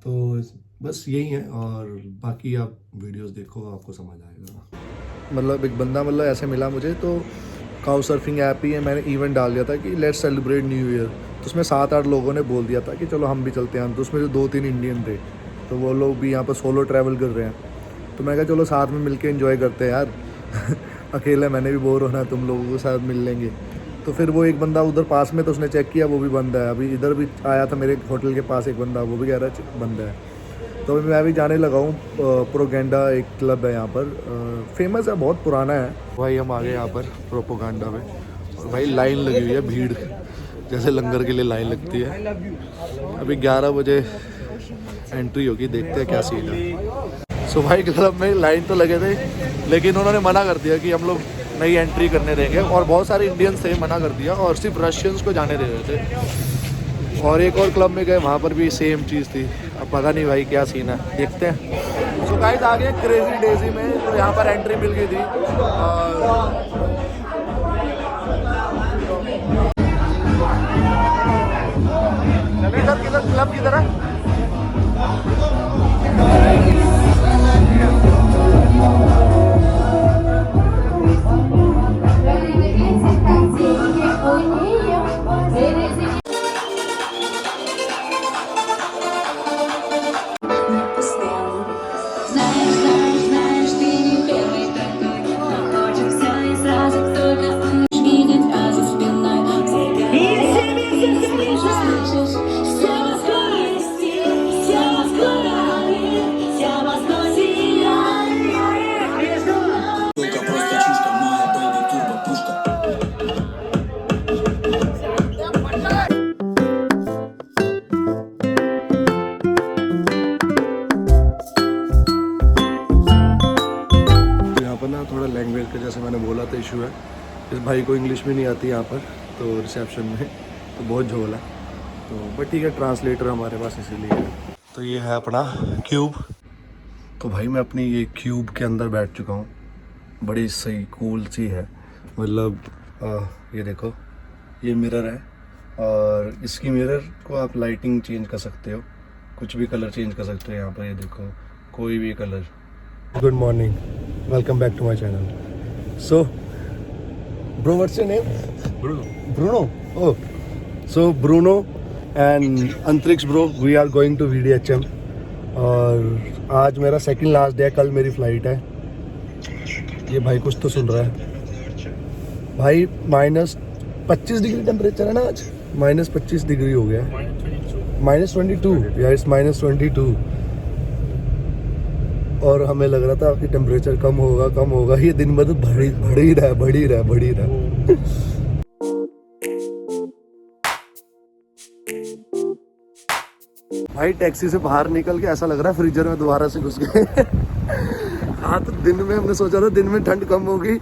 तो बस यही है। और बाकी आप वीडियोस देखो, आपको समझ आएगा। मतलब एक बंदा मतलब ऐसे मिला मुझे, तो काउ सर्फिंग ऐप ही है, मैंने इवेंट डाल दिया था कि लेट्स सेलिब्रेट न्यू ईयर। तो उसमें 7-8 लोगों ने बोल दिया था कि चलो हम भी चलते हैं। तो उसमें जो 2-3 इंडियन थे, तो वो लोग भी यहाँ पर सोलो ट्रैवल कर रहे हैं। तो मैं कहा चलो साथ में मिलके एंजॉय करते हैं यार अकेले मैंने भी बोर होना है, तुम लोगों के साथ मिल लेंगे। तो फिर वो एक बंदा उधर पास में, तो उसने चेक किया वो भी बंद है। अभी इधर भी आया था मेरे होटल के पास एक बंदा, वो भी कह रहा है बंद है। तो अभी मैं भी जाने लगा हूँ। प्रोपेगेंडा एक क्लब है यहाँ पर, फेमस है, बहुत पुराना है भाई। हम आ गए यहाँ पर प्रोपेगेंडा में, और भाई लाइन लगी हुई है, भीड़ जैसे लंगर के लिए लाइन लगती है। अभी 11 बजे एंट्री होगी, देखते हैं क्या सीन है। सो भाई क्लब में लाइन तो लगे थे, लेकिन उन्होंने मना कर दिया कि हम लोग नई एंट्री करने देंगे। और बहुत सारे इंडियंस थे, मना कर दिया, और सिर्फ रशियंस को जाने दे रहे थे। और एक और क्लब में गए, वहाँ पर भी सेम चीज़ थी। अब पता नहीं भाई क्या सीन है, देखते हैं। सो गाइस आ गए क्रेजी डेजी में, तो यहाँ पर एंट्री मिल गई थी। और किधर क्लब किधर है? लैंग्वेज का जैसे मैंने बोला था इशू है। इस भाई को इंग्लिश भी नहीं आती यहाँ पर, तो रिसेप्शन में तो बहुत झोल है। तो बट ठीक है, ट्रांसलेटर हमारे पास इसीलिए है। तो ये है अपना क्यूब। तो भाई मैं अपनी ये क्यूब के अंदर बैठ चुका हूँ। बड़ी सही कूल सी है। मतलब ये देखो, ये मिरर है, और इसकी मिरर को आप लाइटिंग चेंज कर सकते हो, कुछ भी कलर चेंज कर सकते हो यहाँ पर। ये देखो, कोई भी colour. Good morning, welcome back to my channel. So, bro, what's your name? Bruno. Oh, so Bruno and Antrix bro, we are going to VDHM. और आज मेरा सेकंड लास्ट डे है, कल मेरी फ्लाइट है। ये भाई कुछ तो सुन रहा है भाई। -25 डिग्री टेम्परेचर है ना आज, -25 डिग्री हो गया है। -22, या इट्स -22। और हमें लग रहा था कि टेम्परेचर कम होगा, ये दिन भर तो बढ़ ही रहा है। भाई टैक्सी से बाहर निकल के ऐसा लग रहा है फ्रीजर में दोबारा से घुस गए। हाँ, तो दिन में हमने सोचा था दिन में ठंड कम होगी,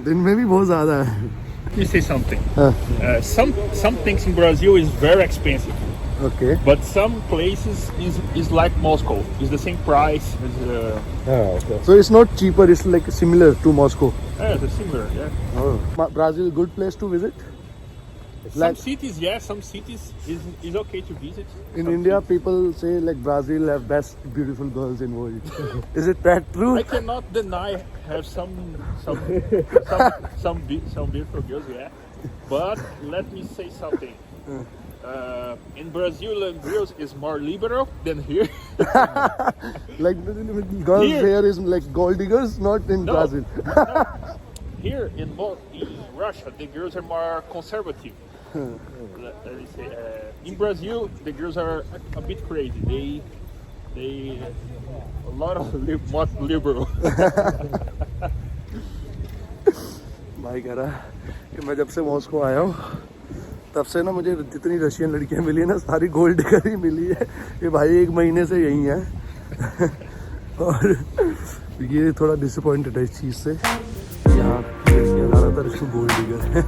दिन में भी बहुत ज्यादा है। Let me say something. हाँ, Some things in Brazil is very expensive, okay. but some places is like Moscow. It's the same price. So it's not cheaper, it's like similar to Moscow. It's similar. Yeah. Brazil good place to visit? Some Like cities, yeah. Some cities is okay to visit. in Some India, cities- people say like Brazil have best beautiful girls in world. Is it that true? I cannot deny have some beautiful girls, yeah. But let me say something. In Brazil, girls is more liberal than here. Like girls Here. here is like gold diggers, not in No. Brazil. Here in Russia, the girls are more conservative. Let me say, in Brazil, the girls are a bit crazy. They a lot of more liberal. भाई कह रहा है कि मैं जब से Moscow आया हूँ तब से ना मुझे जितनी रशियन लड़कियाँ मिली है ना सारी गोल्ड डिगर ही मिली है। ये भाई 1 महीने से यही है। और ये थोड़ा डिसअपॉइंटेड है इस चीज़ से, यहाँ लड़कियाँ ज़्यादातर इसको गोल्ड डिगर है।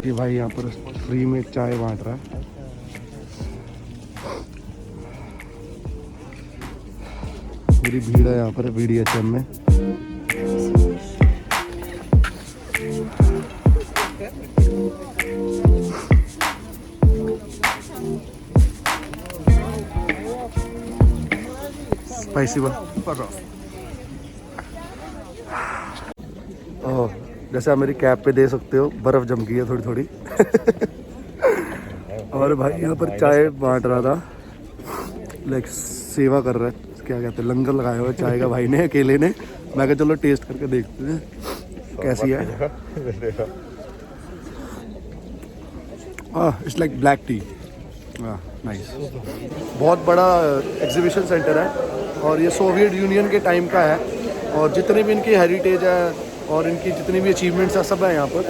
ये भाई यहाँ पर फ्री में चाय बांट रहा है। पूरी भीड़ है यहाँ पर BDHM में। Spicy one. ओह, जैसे आप मेरी कैप पे दे सकते हो, बर्फ जम गई है थोड़ी थोड़ी। और भाई यहाँ पर चाय बांट रहा था, लाइक सेवा कर रहा है, क्या कहते हैं, लंगर लगाया हुआ है चाय का भाई ने, अकेले ने। मैं कहा चलो टेस्ट करके देखते हैं कैसी है। It's like black T. Nice. बहुत बड़ा एग्जीबिशन सेंटर है और ये सोवियत यूनियन के टाइम का है, और जितने भी इनकी हेरिटेज है और इनकी जितनी भी अचीवमेंट्स है सब है यहाँ पर।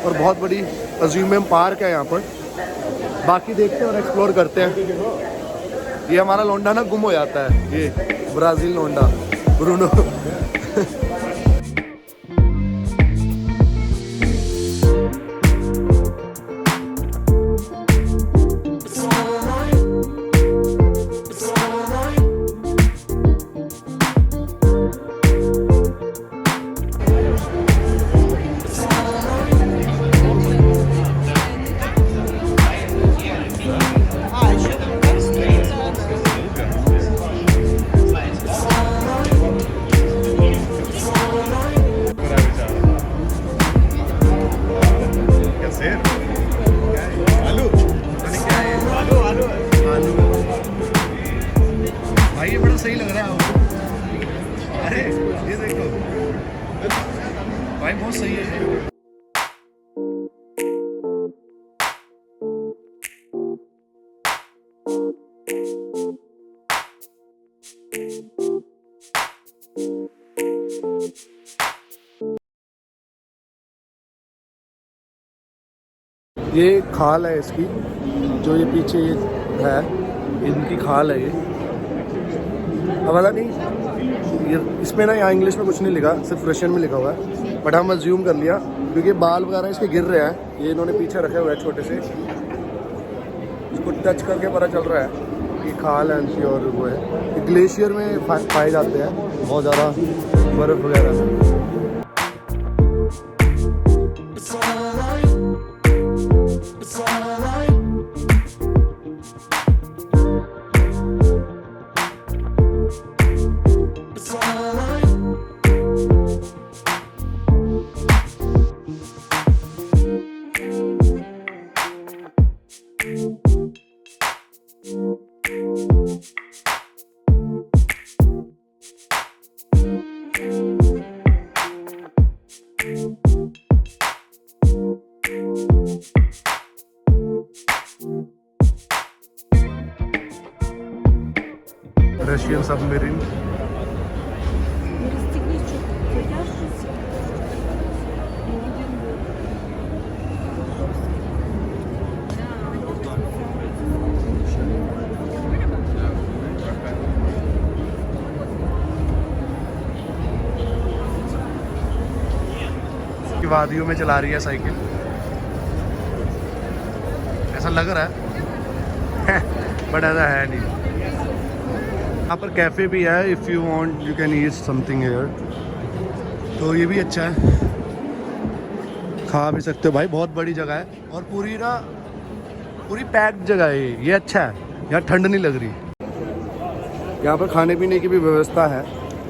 और बहुत बड़ी अज्यूमियम पार्क है यहाँ पर। बाकी देखते हैं और एक्सप्लोर करते हैं। ये हमारा लोंडा ना गुम हो जाता है, ये ब्राज़ील लोंडा ब्रूनो। भाई ये बड़ा सही लग रहा है आपको। अरे ये देखो भाई, बहुत सही है। ये खाल है इसकी, जो ये पीछे ये है, इनकी खाल है ये। अब पता नहीं ये इसमें ना यहाँ इंग्लिश में कुछ नहीं लिखा, सिर्फ रशियन में लिखा हुआ है, बट हम अज्यूम कर लिया क्योंकि बाल वगैरह इसके गिर रहे हैं। ये इन्होंने पीछे रखे हुए हैं छोटे से, इसको टच करके पता चल रहा है कि खाल है इनकी। और वो है ग्लेशियर में पाए जाते हैं बहुत ज़्यादा बर्फ़ वगैरह। Russian submarine. वादियों में चला रही है साइकिल, ऐसा लग रहा है बट ऐसा है नहीं। यहाँ पर कैफ़े भी है, if you want you can eat something here, तो ये भी अच्छा है, खा भी सकते हो भाई। बहुत बड़ी जगह है और पूरी पैक्ड जगह है ये अच्छा है, यहाँ ठंड नहीं लग रही। यहाँ पर खाने पीने की भी व्यवस्था है,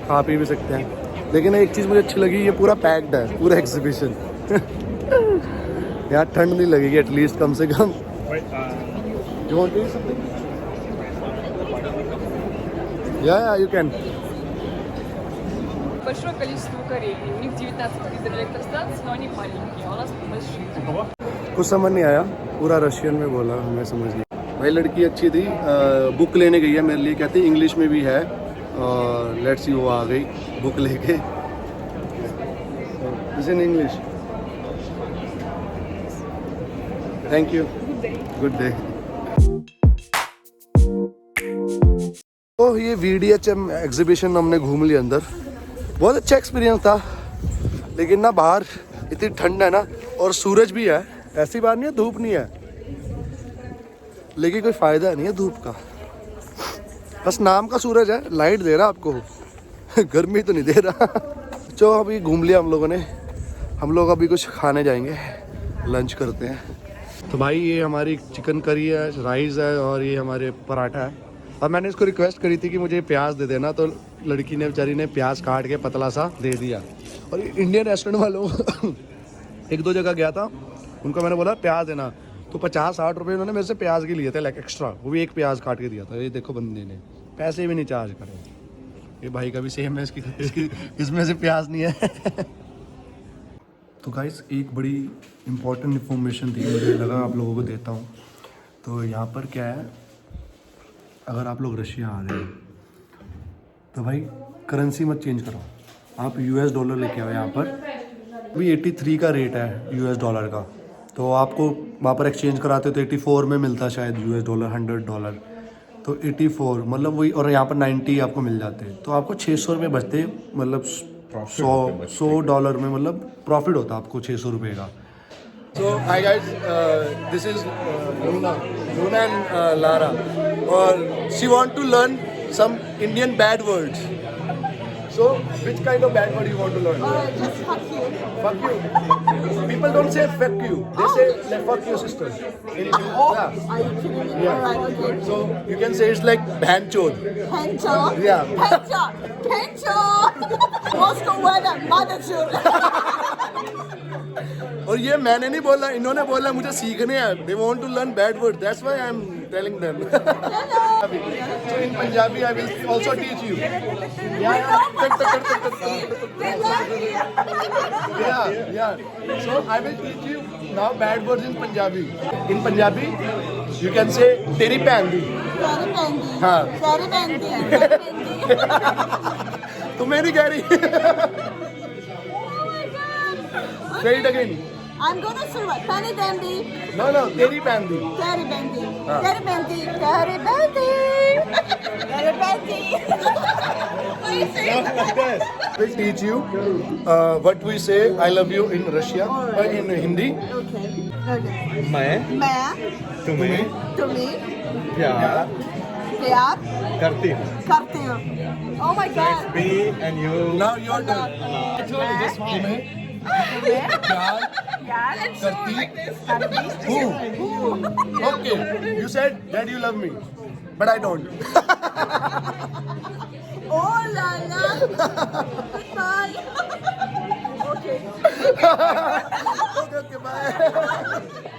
खा पी भी सकते हैं। लेकिन एक चीज़ मुझे अच्छी लगी, ये पूरा पैक्ड है, पूरा एग्जीबिशन यहाँ ठंड नहीं लगेगी एटलीस्ट, कम से कम। You want to eat something? Yeah, you can. Большое количество укорений. У них 19 гидроэлектростанций, но они маленькие, а у нас большие. कुछ समझ नहीं आया, पूरा रशियन में बोला, मैं समझ नहीं। भाई लड़की अच्छी थी, बुक लेने गई है मेरे लिए, कहती इंग्लिश में भी है, और लेट्स सी वो आ गई बुक लेके। Is in English. Thank you, good day. तो ये VDHM एग्जीबिशन हमने घूम लिया अंदर, बहुत अच्छा एक्सपीरियंस था। लेकिन ना बाहर इतनी ठंड है ना, और सूरज भी है, ऐसी बात नहीं है धूप नहीं है, लेकिन कोई फ़ायदा नहीं है धूप का, बस नाम का सूरज है, लाइट दे रहा आपको गर्मी तो नहीं दे रहा। जो अभी घूम लिया हम लोगों ने, हम लोग अभी कुछ खाने जाएंगे, लंच करते हैं। तो भाई ये हमारी चिकन करी है, राइस है, और ये हमारे पराठा है। और मैंने इसको रिक्वेस्ट करी थी कि मुझे प्याज दे देना, तो लड़की ने बेचारी ने प्याज काट के पतला सा दे दिया। और इंडियन रेस्टोरेंट वालों एक दो जगह गया था, उनको मैंने बोला प्याज देना, तो 50-60 रुपये उन्होंने मेरे से प्याज के लिए थे, लाइक एक्स्ट्रा, वो भी एक प्याज काट के दिया था। ये देखो बंदे ने पैसे भी नहीं चार्ज करे। ये भाई का भी सेम है, इसमें से प्याज नहीं है। तो गाइस एक बड़ी इम्पोर्टेंट इन्फॉर्मेशन थी, मुझे लगा आप लोगों को देता हूँ। तो यहाँ पर क्या है, अगर आप लोग रशिया आ रहे हो तो भाई करेंसी मत चेंज करो, आप US डॉलर लेके आओ। यहाँ पर अभी 83 का रेट है US डॉलर का, तो आपको वहाँ पर एक्सचेंज कराते हो तो 84 में मिलता शायद US डॉलर, $100, तो 84 मतलब वही, और यहाँ पर 90 आपको मिल जाते हैं, तो आपको 600 रुपये बचते, मतलब 100 डॉलर में मतलब प्रॉफिट होता आपको 600 रुपये का। So hi guys, this is Luna and Lara, और she want to learn some Indian bad words. So which kind of bad word you want to learn? Just fuck you. Fuck you. People don't say fuck you. They say like, fuck your sister. Yeah. Are you kidding me? Yeah. Alright, okay. So you can say it's like bhanchod. Penchon? Yeah. Penchon! Penchon! Moscow weather, mother children. और ये मैंने नहीं बोला, इन्होंने बोला मुझे सीखने हैं। They want to learn bad words. That's why I'm telling them. So in Punjabi I will also teach you. Yeah. So I will teach you now bad words in Punjabi. In Punjabi you can say teri bheen di. Very bendy. हाँ. Very bendy. तुम्हें नहीं कह रही। Say it again. I'm gonna survive. Penny bendy. No, teri bheen di. Very bendy. हाँ. Very bendy. Very bendy. Very bendy. What you say? Will teach you what we say I love you in Russia, in Hindi. Okay. Okay. मैं तुम्हें प्यार प्यार करती हूँ। करती हूँ. Oh my God. Me and you. Now your turn. तुम्हें प्यार करती हूँ. Okay. You said that you love me, but I don't. Oh la la. Goodbye. Okay. Okay, bye.